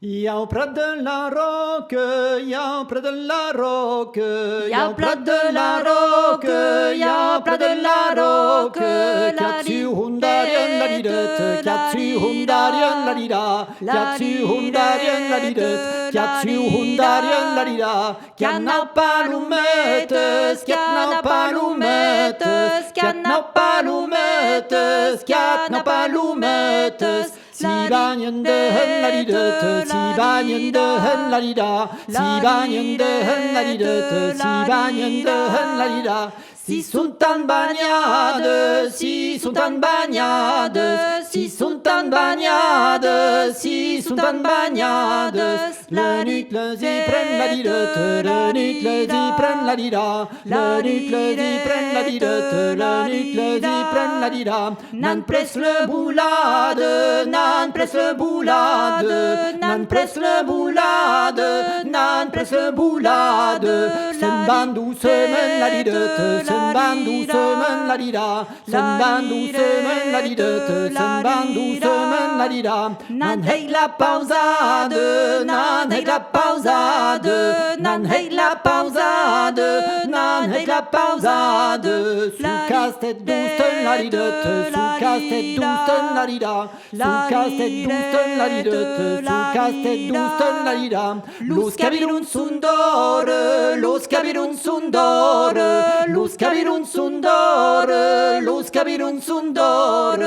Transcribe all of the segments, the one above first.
Y'a auprès de la roque, y'a auprès de la roque, Y'a auprès de la roque, y'a auprès de la roque, Katsu hundarien la didet, katsu hundarien la dida, katsu hundarien la didet, katsu hundarien la dida, Canna palumetes, canna palumetes, canna palumetes, canna palumetes. Si banyen de hen la didet, si banyen de hen la dida, si banyen de hen la didet, si banyen de hen la dida. Si sont en bagnade, si sont en bagnade, si sont en bagnade, si sont en bagnade. Le nuit le zi prennent la didette, le nuit le zi prennent la dida, le nuit le zi prennent la didette, le nuit le zi prennent la dida. Nan presse le boulade, nan presse le boulade, nan presse le boulade, nan presse le boulade. Sen bandou semen la didette, sen bandou semen la dida, sen bandou semen la didette, sen bandou semen la dida. Nan hei la pausade, nan hei la pausade, nan hei la pausade, nan hei la pausade. Sous casse-tête douce la didette, sous casse-tête douce la dida, sous casse-tête douce la didette, sous casse-tête douce la dida. Los cabirun sundor, los cabirun sundor, los cabirun sundor, los cabirun sundor.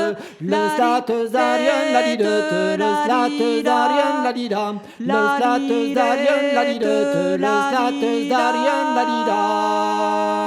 Les lattes d'Ariane la didette, les lattes d'Ariane la dida, les lattes d'Ariane la didette, les lattes d'Ariane la dida.